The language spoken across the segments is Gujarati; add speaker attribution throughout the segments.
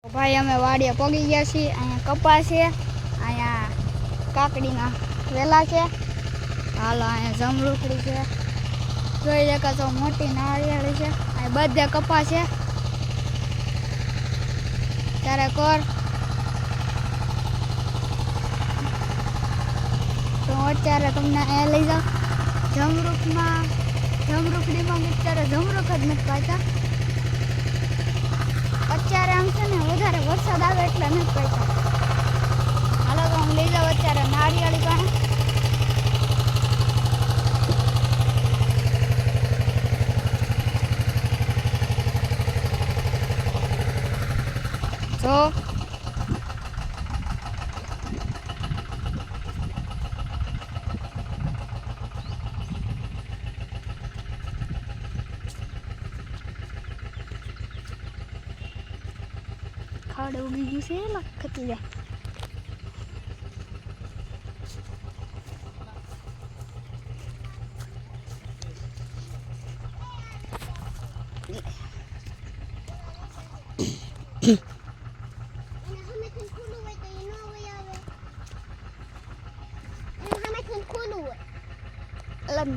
Speaker 1: ભાઈ અમે વાડીએ પગી ગયા છીએ। અહીંયા કપા છે, અહીંયા કાકડીના વેલા છે, હાલો અહીંયા જમરૂખડી છે, જોઈ દેખા તો મોટી નાળિયેરી છે, અહીંયા બધે કપા છે। ત્યારે કર તો અત્યારે તમને અહીંયા લઈ જાઓ જમરૂખડીમાં અત્યારે જમરૂખ જ નથી પાતા। અત્યારે આમ છે ને વધારે વરસાદ આવે એટલે નથી પાતા। હાલો તો હું લઈ જાઉં અત્યારે નારિયેળી પાસે। જો ખાડ ઉગી ગયું છે, લખતી જાય।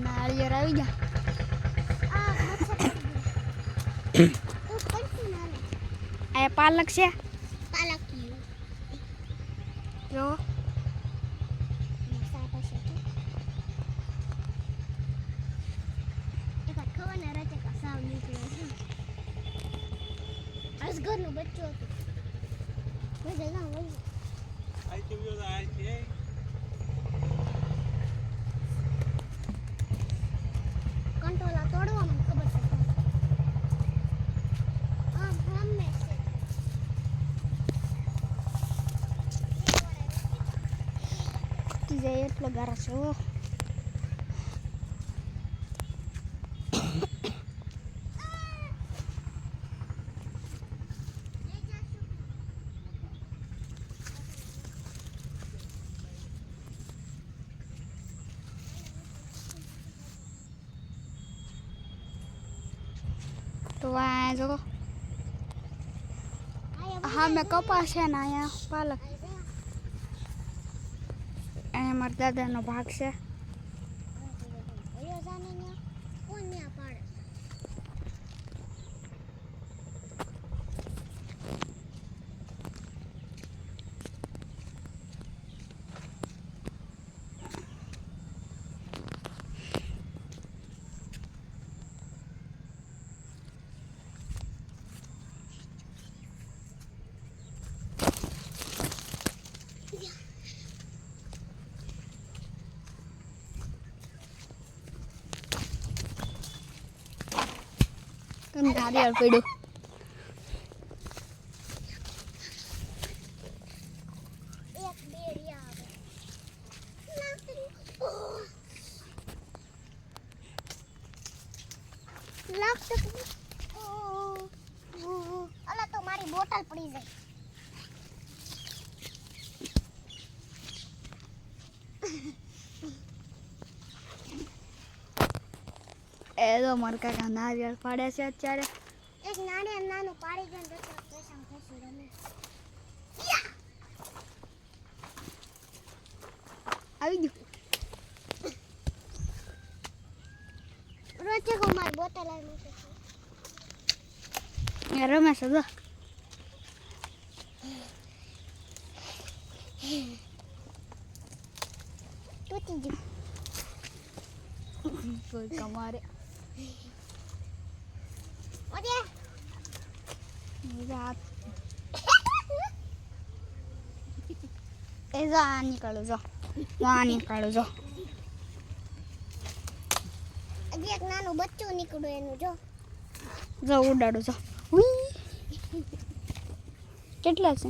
Speaker 1: નાળિયેર આવી ગયા। આ પાલક છે, જો
Speaker 2: ઘરનું બચ્ચું હતું। કંટોલા તોડવામાં ખબર છે જાય એટલો ગારો છે।
Speaker 1: તો આ જો હા મેં કપાસ છે ને અહીંયા પાલક, અહીંયા મારા દાદાનો ભાગ છે। નારિયેળ પડ્યું
Speaker 2: અલા તો મારી બોટલ પડી જાય।
Speaker 1: એ તો મારા કાકા નારિયેળ પાડે છે અત્યારે।
Speaker 2: એક નારિયેળ નાનું પાડી ગયું તો પૈસા ખસી રમે
Speaker 1: આવી ગયું।
Speaker 2: રોજે કો મારી બોટલ આવી મૂકે
Speaker 1: છે રમે છે, જો
Speaker 2: તૂટી ગયું
Speaker 1: કોઈ કમારે એ જો આ નીકળું, જો આ નીકળું, જો
Speaker 2: હજી એક નાનું બચ્ચું નીકળ્યું એનું જો
Speaker 1: જો ઉડાડું, જો ઉઈ કેટલા છે?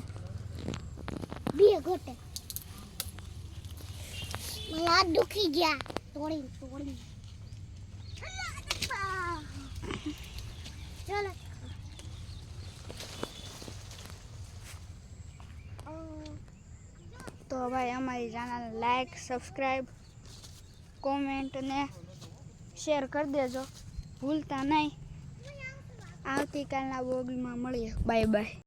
Speaker 2: 2 ઘોટે મને હાથ દુખી ગયા તોડી ચાલો।
Speaker 1: તો ભાઈ અમારી ચેનલ લાઈક, સબસ્ક્રાઈબ, કોમેન્ટ ને શેર કરી દેજો, ભૂલતા નહીં। આવતીકાલના વ્લોગમાં મળીએ, બાય બાય।